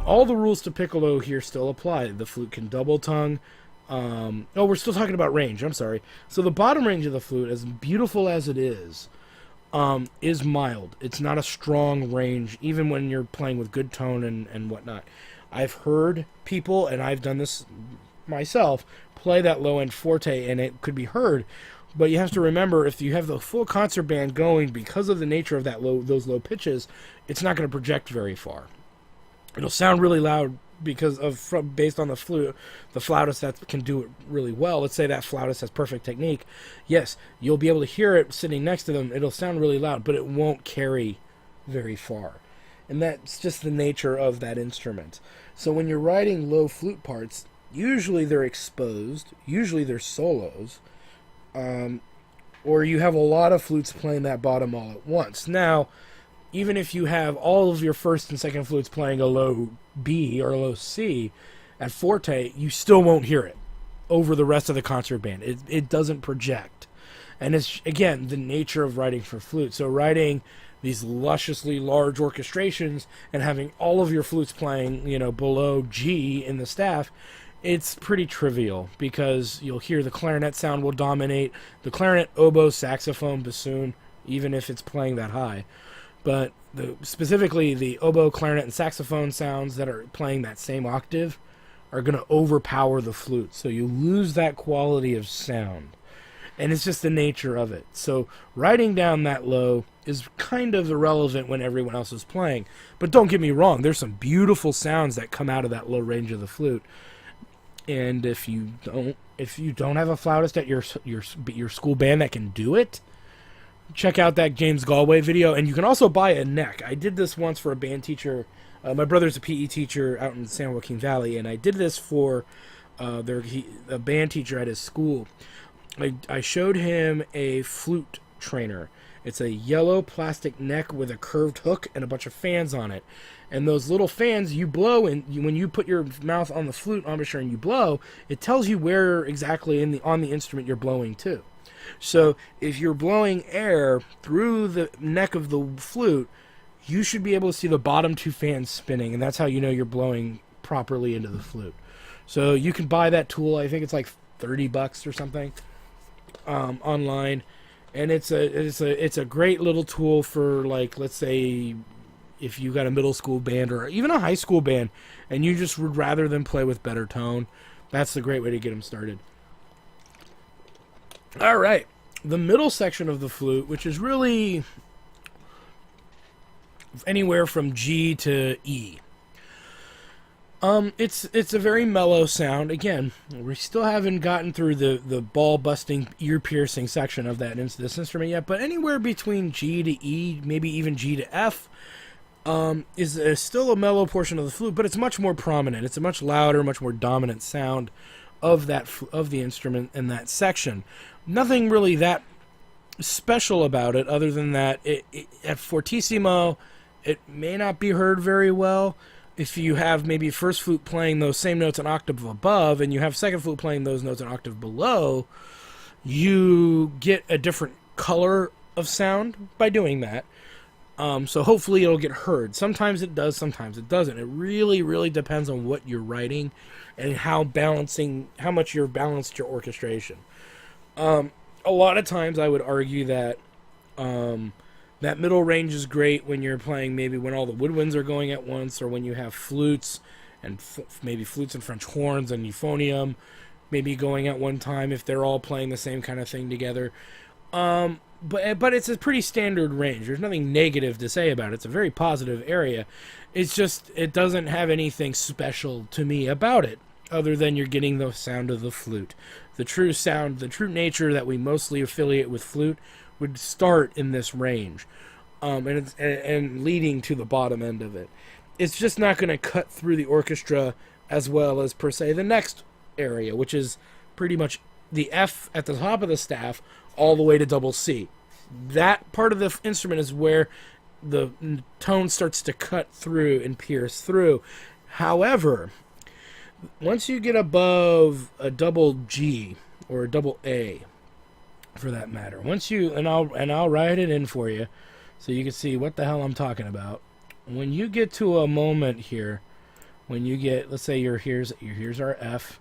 all the rules to piccolo here still apply. The flute can double tongue. Oh, we're still talking about range. I'm sorry. So the bottom range of the flute, as beautiful as it is mild. It's not a strong range, even when you're playing with good tone and whatnot. I've heard people, and I've done this myself, play that low-end forte, and it could be heard. But you have to remember, if you have the full concert band going, because of the nature of those low pitches, it's not going to project very far. It'll sound really loud based on the flute, the flautist that can do it really well. Let's say that flautist has perfect technique. Yes, you'll be able to hear it sitting next to them. It'll sound really loud, but it won't carry very far. And that's just the nature of that instrument. So when you're writing low flute parts, usually they're exposed, usually they're solos, or you have a lot of flutes playing that bottom all at once. Now, even if you have all of your first and second flutes playing a low B or a low C at forte, you still won't hear it over the rest of the concert band. It doesn't project. And it's, again, the nature of writing for flute. So writing these lusciously large orchestrations and having all of your flutes playing, below G in the staff, it's pretty trivial, because you'll hear the clarinet sound will dominate. The clarinet, oboe, saxophone, bassoon, even if it's playing that high. But specifically the oboe, clarinet, and saxophone sounds that are playing that same octave are going to overpower the flute. So you lose that quality of sound. And it's just the nature of it. So writing down that low is kind of irrelevant when everyone else is playing. But don't get me wrong, there's some beautiful sounds that come out of that low range of the flute. And if you don't have a flautist at your school band that can do it, check out that James Galway video. And you can also buy a neck. I did this once for a band teacher. My brother's a PE teacher out in San Joaquin Valley, and I did this for a band teacher at his school. I showed him a flute trainer. It's a yellow plastic neck with a curved hook and a bunch of fans on it. And those little fans, you blow, and when you put your mouth on the flute embouchure and you blow, it tells you where exactly on the instrument you're blowing to. So if you're blowing air through the neck of the flute, you should be able to see the bottom two fans spinning, and that's how you know you're blowing properly into the flute. So you can buy that tool. I think it's like $30 or something online, and it's a great little tool for, like, let's say if you got a middle school band or even a high school band, and you just would rather them play with better tone. That's the great way to get them started. All right, the middle section of the flute, which is really anywhere from G to E. It's a very mellow sound. Again, we still haven't gotten through the ball-busting, ear-piercing section of this instrument yet, but anywhere between G to E, maybe even G to F, is still a mellow portion of the flute, but it's much more prominent. It's a much louder, much more dominant sound of the instrument in that section. Nothing really that special about it, other than that at fortissimo, it may not be heard very well. If you have maybe first flute playing those same notes an octave above, and you have second flute playing those notes an octave below, you get a different color of sound by doing that. So hopefully it'll get heard. Sometimes it does, sometimes it doesn't. It really, really depends on what you're writing and how much you're balanced your orchestration. A lot of times I would argue that that middle range is great when you're playing maybe when all the woodwinds are going at once, or when you have flutes and maybe flutes and French horns and euphonium maybe going at one time if they're all playing the same kind of thing together. But it's a pretty standard range. There's nothing negative to say about it. It's a very positive area. It's just, it doesn't have anything special to me about it, other than you're getting the sound of the flute. The true sound, the true nature that we mostly affiliate with flute would start in this range, and leading to the bottom end of it. It's just not going to cut through the orchestra as well as, per se, the next area, which is pretty much the F at the top of the staff all the way to double C. That part of the instrument is where the tone starts to cut through and pierce through. However, once you get above a double G or a double A, for that matter, I'll write it in for you so you can see what the hell I'm talking about. When you get to a moment here When you get, let's say here's our F,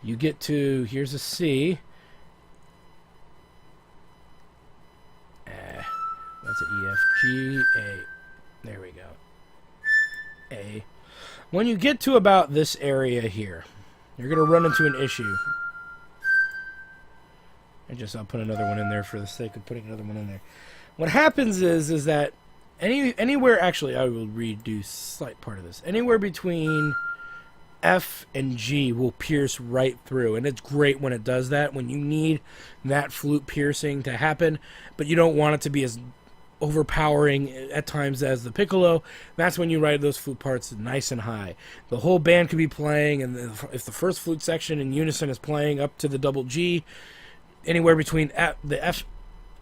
you get to, here's a C. That's an E, F, G, A. There we go. A. When you get to about this area here, you're going to run into an issue. I'll put another one in there for the sake of putting another one in there. What happens is that anywhere, actually, I will redo a slight part of this. Anywhere between F and G will pierce right through, and it's great when it does that, when you need that flute piercing to happen, but you don't want it to be as overpowering at times as the piccolo. That's when you write those flute parts nice and high. The whole band could be playing, and if the first flute section in unison is playing up to the double G, anywhere between the F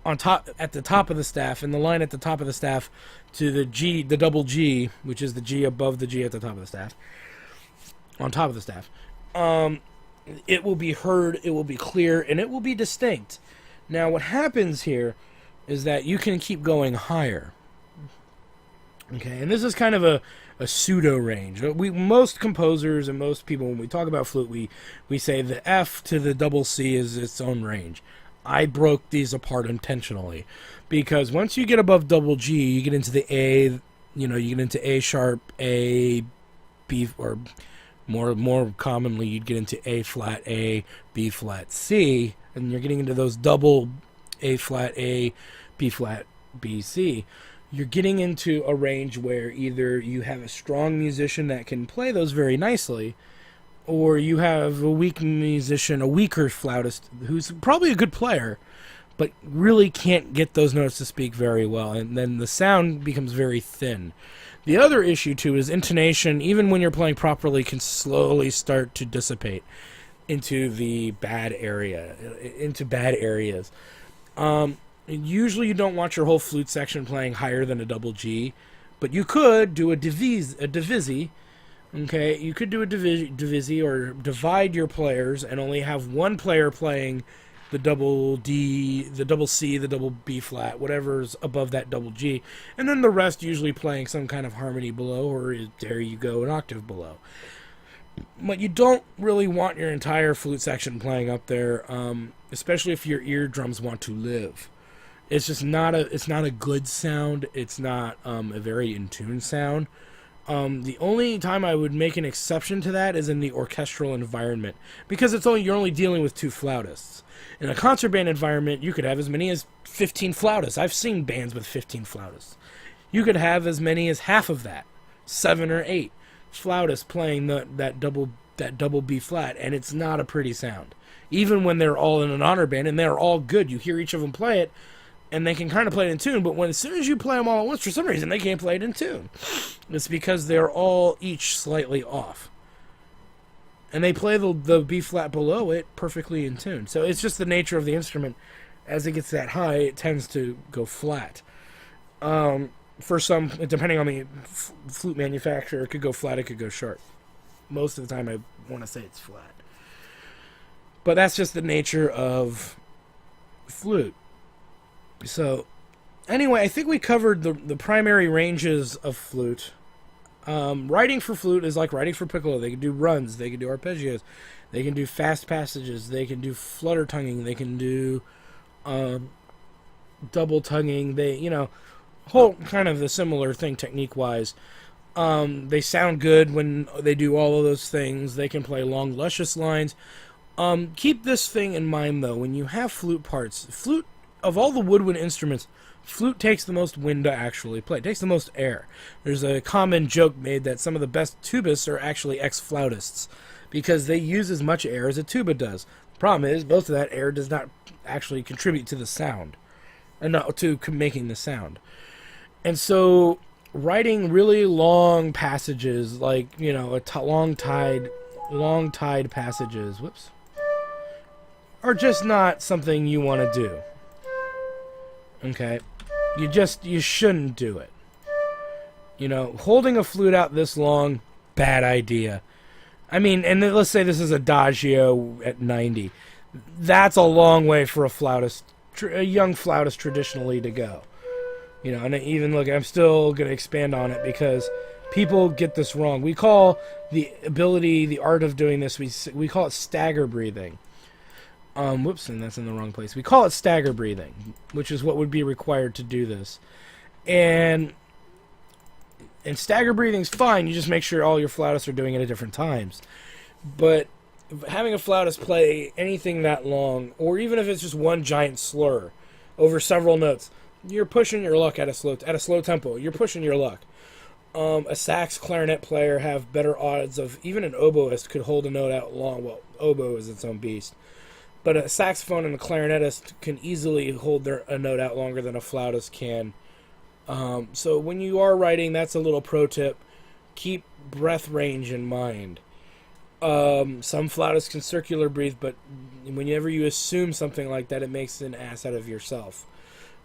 on top at the top of the staff and the line at the top of the staff to the G, the double G, which is the G above the G at the top of the staff, on top of the staff, it will be heard, it will be clear, and it will be distinct. Now, what happens here is that you can keep going higher. Okay, and this is kind of a pseudo range. Most composers and most people, when we talk about flute, we say the F to the double C is its own range. I broke these apart intentionally because once you get above double G, you get into the A, you get into A sharp, A, B, or more commonly you'd get into A flat, A, B flat, C, and you're getting into those double A flat, A, B flat, B, C. You're getting into a range where either you have a strong musician that can play those very nicely, or you have a weak musician, a weaker flautist, who's probably a good player, but really can't get those notes to speak very well, and then the sound becomes very thin. The other issue, too, is intonation, even when you're playing properly, can slowly start to dissipate into the bad area, into bad areas. Usually you don't want your whole flute section playing higher than a double G, but you could do a divisi. Okay, you could do a divisi or divide your players and only have one player playing the double D, the double C, the double B flat, whatever's above that double G, and then the rest usually playing some kind of harmony below, or there you go, an octave below. But you don't really want your entire flute section playing up there, especially if your eardrums want to live. It's just not a good sound. It's not a very in tune sound. The only time I would make an exception to that is in the orchestral environment, because you're only dealing with two flautists. In a concert band environment, you could have as many as 15 flautists. I've seen bands with 15 flautists. You could have as many as half of that, 7 or 8 flautists playing that double B flat, and it's not a pretty sound. Even when they're all in an honor band and they're all good, you hear each of them play it, and they can kind of play it in tune, but as soon as you play them all at once, for some reason, they can't play it in tune. It's because they're all each slightly off. And they play the B-flat below it perfectly in tune. So it's just the nature of the instrument. As it gets that high, it tends to go flat. For some, depending on the flute manufacturer, it could go flat, it could go sharp. Most of the time, I want to say it's flat. But that's just the nature of flute. So, anyway, I think we covered the primary ranges of flute. Writing for flute is like writing for piccolo. They can do runs, they can do arpeggios, they can do fast passages, they can do flutter tonguing, they can do double tonguing. Whole kind of the similar thing technique-wise. They sound good when they do all of those things. They can play long, luscious lines. Keep this thing in mind, though. When you have flute parts, flute, of all the woodwind instruments, flute takes the most wind to actually play. It takes the most air. There's a common joke made that some of the best tubists are actually ex-flautists because they use as much air as a tuba does. The problem is most of that air does not actually contribute to the sound, and not to making the sound. And so writing really long passages, like, long tide passages, are just not something you want to do. Okay? You shouldn't do it. Holding a flute out this long, bad idea. I mean, and let's say this is adagio at 90. That's a long way for a young flautist traditionally to go. And even look, I'm still going to expand on it because People get this wrong. We call the art of doing this, we call it stagger breathing. Whoops, and that's in the wrong place. We call it stagger breathing, which is what would be required to do this. And stagger breathing's fine. You just make sure all your flautists are doing it at different times. But having a flautist play anything that long, or even if it's just one giant slur over several notes, you're pushing your luck at a slow tempo. You're pushing your luck. A sax clarinet player have better odds of, even an oboist could hold a note out long. Well, oboe is its own beast. But a saxophone and a clarinetist can easily hold a note out longer than a flautist can. So when you are writing, that's a little pro tip. Keep breath range in mind. Some flautists can circular breathe, but whenever you assume something like that, it makes an ass out of yourself.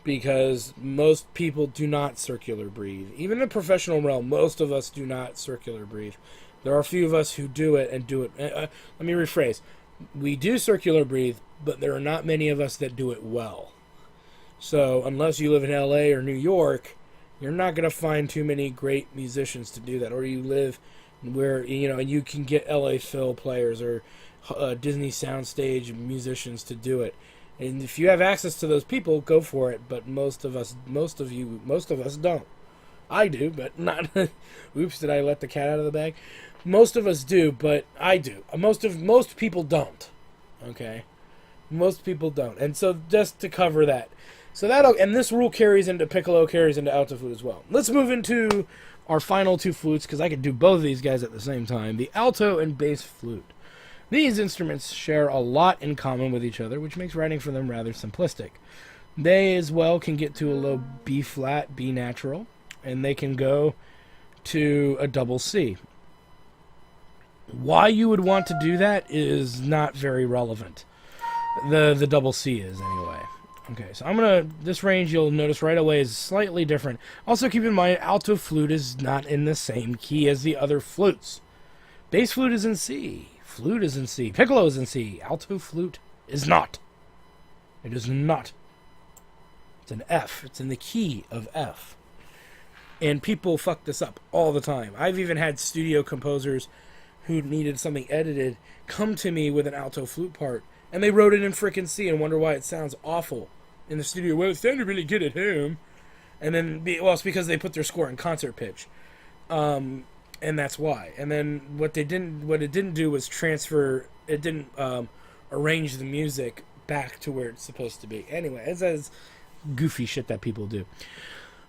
Because most people do not circular breathe. Even in the professional realm, most of us do not circular breathe. There are a few of us who do it and do it. Let me rephrase. We do circular breathe, but there are not many of us that do it well. So unless you live in LA or New York, you're not going to find too many great musicians to do that. Or you live where, you can get LA Phil players or Disney Soundstage musicians to do it. And if you have access to those people, go for it. But most of us don't. I do, but not. Oops, did I let the cat out of the bag? Most of us do, but I do. Most people don't. Okay, most people don't. And so just to cover that, and this rule carries into piccolo, carries into alto flute as well. Let's move into our final two flutes, because I could do both of these guys at the same time. The alto and bass flute. These instruments share a lot in common with each other, which makes writing for them rather simplistic. They as well can get to a low B flat, B natural, and they can go to a double C. Why you would want to do that is not very relevant. The double C is anyway. Okay, so this range you'll notice right away is slightly different. Also keep in mind, alto flute is not in the same key as the other flutes. Bass flute is in C. Flute is in C. Piccolo is in C. Alto flute is not. It is not. It's an F. It's in the key of F. And people fuck this up all the time. I've even had studio composers who needed something edited come to me with an alto flute part, and they wrote it in frickin' C and wonder why it sounds awful in the studio. Well, it sounded really good at home. And then, it's because they put their score in concert pitch. And that's why. And then what it didn't do was transfer. It didn't arrange the music back to where it's supposed to be. Anyway, it's goofy shit that people do.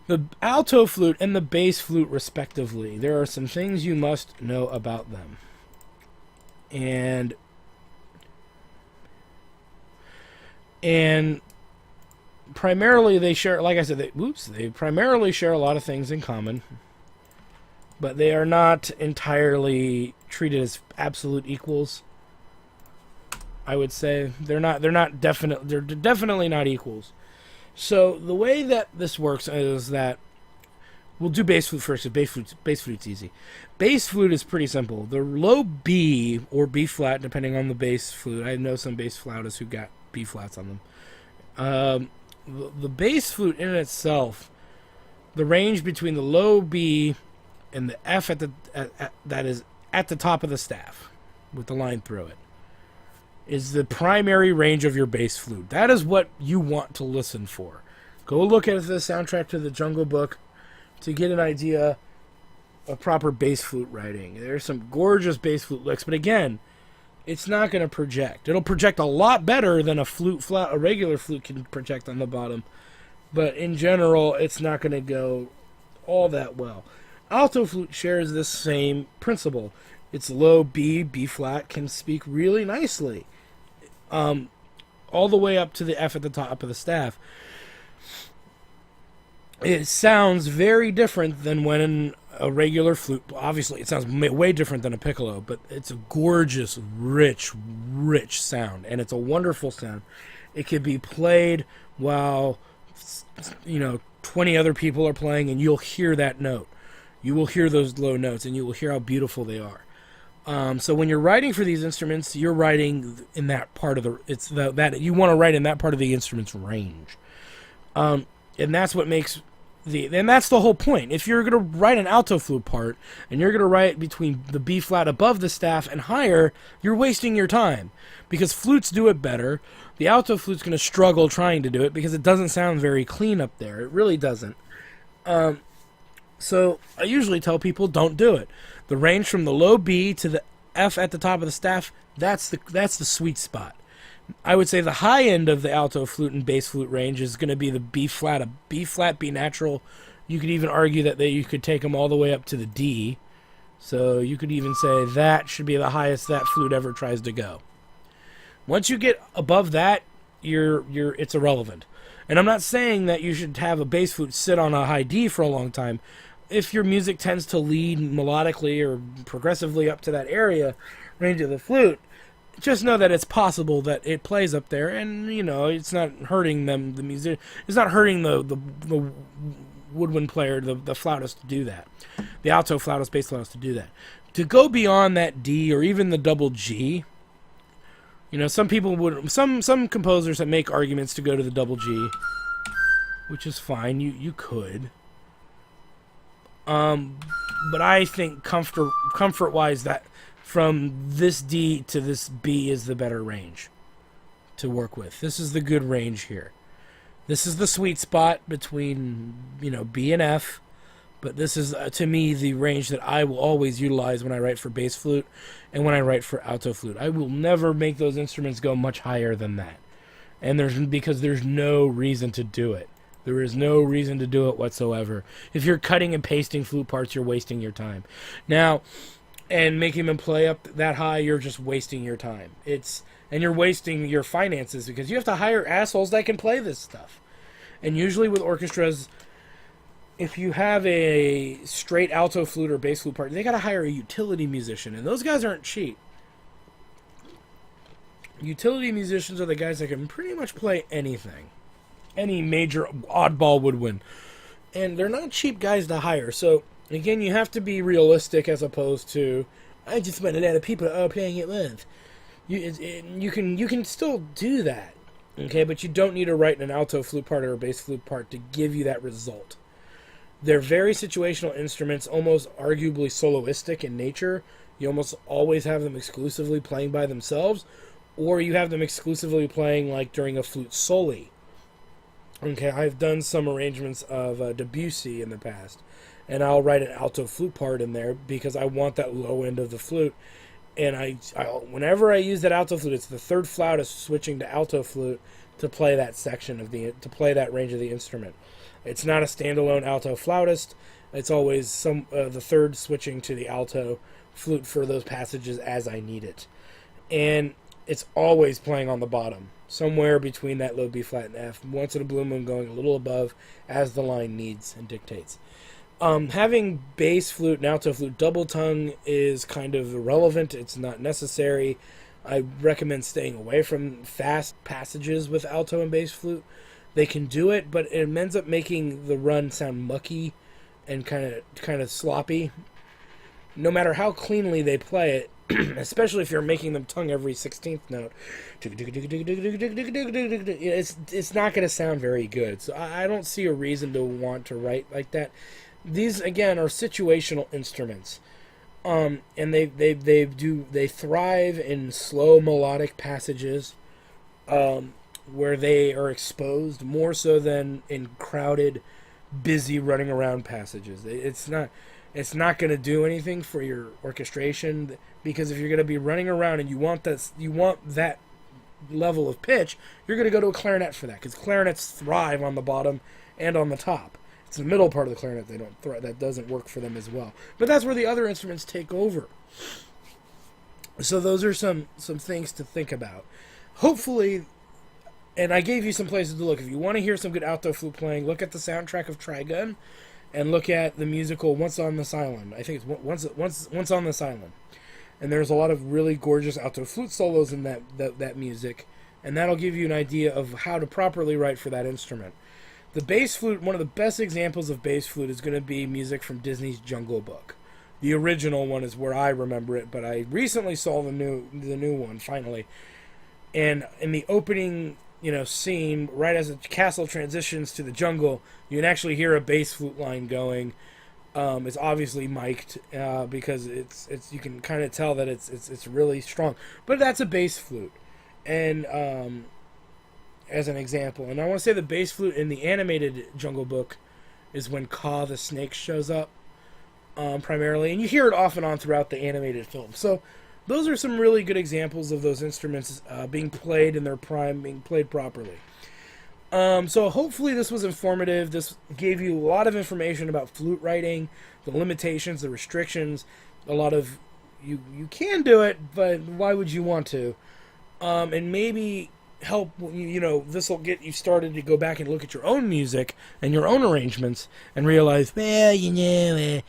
The alto flute and the bass flute, respectively, there are some things you must know about them. And primarily they share, like I said, they primarily share a lot of things in common. But they are not entirely treated as absolute equals. I would say they're definitely not equals. So the way that this works is that we'll do bass flute first. Bass flute's easy. Bass flute is pretty simple. The low B or B flat, depending on the bass flute. I know some bass flautists who got B flats on them. The bass flute in itself, the range between the low B and the F that is at the top of the staff with the line through it is the primary range of your bass flute. That is what you want to listen for. Go look at the soundtrack to the Jungle Book to get an idea of proper bass flute writing. There's some gorgeous bass flute licks, but again, it's not going to project. It'll project a lot better than a regular flute can project on the bottom, but in general, it's not going to go all that well. Alto flute shares this same principle. Its low B, B flat can speak really nicely, all the way up to the F at the top of the staff. It sounds very different than when a regular flute. Obviously, it sounds way different than a piccolo, but it's a gorgeous, rich sound, and it's a wonderful sound. It can be played while 20 other people are playing, and you'll hear that note. You will hear those low notes, and you will hear how beautiful they are. So when you're writing for these instruments, you're writing in that part of that you want to write in that part of the instrument's range, and that's what makes And that's the whole point. If you're going to write an alto flute part and you're going to write between the B flat above the staff and higher, you're wasting your time because flutes do it better. The alto flute's going to struggle trying to do it because it doesn't sound very clean up there. It really doesn't. So I usually tell people don't do it. The range from the low B to the F at the top of the staff, that's the sweet spot. I would say the high end of the alto flute and bass flute range is going to be the B flat, B natural. You could even argue that you could take them all the way up to the D. So you could even say that should be the highest that flute ever tries to go. Once you get above that, it's irrelevant. And I'm not saying that you should have a bass flute sit on a high D for a long time. If your music tends to lead melodically or progressively up to that area range of the flute, just know that it's possible that it plays up there, and it's not hurting them. The music, it's not hurting the woodwind player, the flautist to do that, the alto flautist, bass flautist to do that. To go beyond that D or even the double G, some people would, some composers that make arguments to go to the double G, which is fine. You could, but I think comfort wise that. From this D to this B is the better range to work with. This is the good range here. This is the sweet spot between, B and F, but this is, to me, the range that I will always utilize when I write for bass flute and when I write for alto flute. I will never make those instruments go much higher than that. And because there's no reason to do it. There is no reason to do it whatsoever. If you're cutting and pasting flute parts, you're wasting your time. Now, and making them play up that high, you're just wasting your time. And you're wasting your finances because you have to hire assholes that can play this stuff. And usually with orchestras, if you have a straight alto flute or bass flute part, they got to hire a utility musician, and those guys aren't cheap. Utility musicians are the guys that can pretty much play anything, any major oddball woodwind, and they're not cheap guys to hire. So again, you have to be realistic as opposed to, I just want a lot of people playing it live. You can still do that, okay? But you don't need to write an alto flute part or a bass flute part to give you that result. They're very situational instruments, almost arguably soloistic in nature. You almost always have them exclusively playing by themselves, or you have them exclusively playing like during a flute solo. Okay, I've done some arrangements of Debussy in the past. And I'll write an alto flute part in there because I want that low end of the flute. And whenever I use that alto flute, it's the third flautist switching to alto flute to play that section to play that range of the instrument. It's not a standalone alto flautist. It's always the third switching to the alto flute for those passages as I need it. And it's always playing on the bottom, somewhere between that low B flat and F. Once in a blue moon, going a little above as the line needs and dictates. Having bass flute and alto flute double tongue is kind of irrelevant. It's not necessary. I recommend staying away from fast passages with alto and bass flute. They can do it, but it ends up making the run sound mucky and kind of sloppy. No matter how cleanly they play it, especially if you're making them tongue every 16th note, it's not going to sound very good. So I don't see a reason to want to write like that. These again are situational instruments, and they thrive in slow melodic passages, where they are exposed more so than in crowded, busy running around passages. It's not going to do anything for your orchestration because if you're going to be running around and you want that level of pitch, you're going to go to a clarinet for that because clarinets thrive on the bottom and on the top. It's the middle part of the clarinet that doesn't work for them as well. But that's where the other instruments take over. So those are some things to think about. Hopefully, and I gave you some places to look. If you want to hear some good alto flute playing, look at the soundtrack of Trigun, and look at the musical Once on This Island. I think it's Once on This Island. And there's a lot of really gorgeous alto flute solos in that music, and that'll give you an idea of how to properly write for that instrument. The bass flute, one of the best examples of bass flute is going to be music from Disney's Jungle Book. The original one is where I remember it, but I recently saw the new one finally. And in the opening scene, right as the castle transitions to the jungle, you can actually hear a bass flute line going. It's obviously mic'd because it's you can kind of tell that it's really strong, but that's a bass flute, and as an example, and I want to say the bass flute in the animated Jungle Book is when Ka the snake shows up primarily, and you hear it off and on throughout the animated film. So those are some really good examples of those instruments being played in their prime, being played properly. So hopefully this was informative. This gave you a lot of information about flute writing, the limitations, the restrictions. A lot of you can do it, but why would you want to? And maybe help, this will get you started to go back and look at your own music and your own arrangements and realize, well,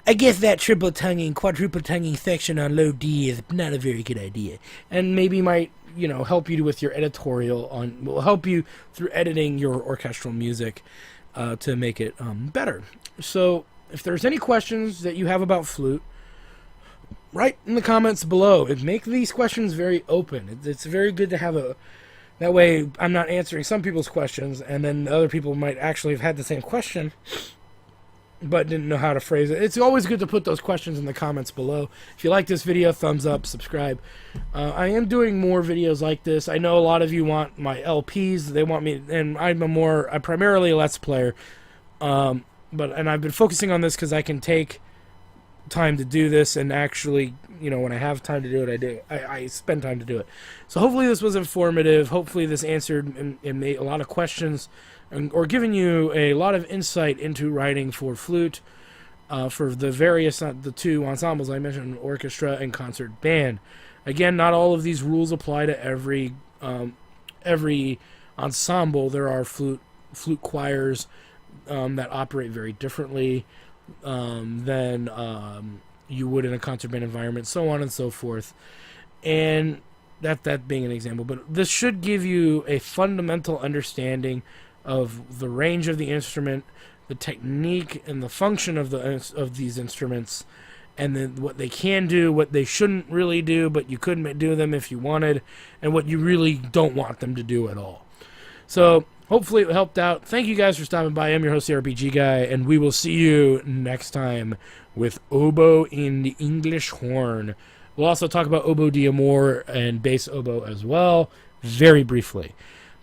I guess that triple tonguing, quadruple tonguing section on low D is not a very good idea. And maybe might, help you with your editorial will help you through editing your orchestral music to make it better. So if there's any questions that you have about flute, write in the comments below. And make these questions very open. It's very good to have that way I'm not answering some people's questions, and then other people might actually have had the same question but didn't know how to phrase it. It's always good to put those questions in the comments below. If you like this video, thumbs up, subscribe. I am doing more videos like this. I know a lot of you want my LPs. They want me, and I'm primarily a Let's Player. And I've been focusing on this because I can take time to do this, and actually, when I have time to do it, I spend time to do it. So hopefully this was informative. Hopefully this answered and made a lot of questions, or given you a lot of insight into writing for flute, for the various, the two ensembles I mentioned, orchestra and concert band. Again, not all of these rules apply to every ensemble. There are flute choirs that operate very differently than you would in a concert band environment, so on and so forth. And that being an example, but this should give you a fundamental understanding of the range of the instrument, the technique, and the function of these instruments, and then what they can do, what they shouldn't really do, but you couldn't do them if you wanted, and what you really don't want them to do at all. So hopefully it helped out. Thank you guys for stopping by. I'm your host, the RPG Guy, and we will see you next time with oboe in the English horn. We'll also talk about oboe d'amore and bass oboe as well, very briefly.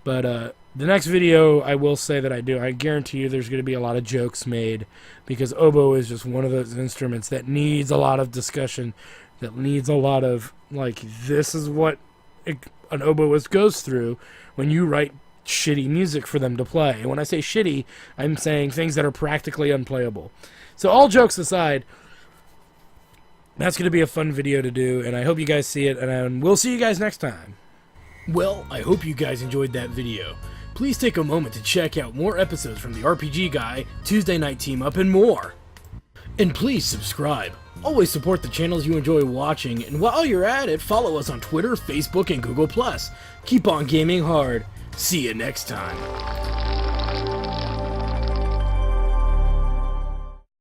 But the next video, I will say that I guarantee you there's going to be a lot of jokes made, because oboe is just one of those instruments that needs a lot of discussion, that needs a lot of, this is what an oboist goes through when you write shitty music for them to play. And when I say shitty, I'm saying things that are practically unplayable. So all jokes aside, that's going to be a fun video to do, and I hope you guys see it, and we'll see you guys next time. Well, I hope you guys enjoyed that video. Please take a moment to check out more episodes from the RPG Guy, Tuesday Night Team Up, and more. And please subscribe. Always support the channels you enjoy watching, and while you're at it, follow us on Twitter, Facebook, and Google+. Keep on gaming hard. See you next time.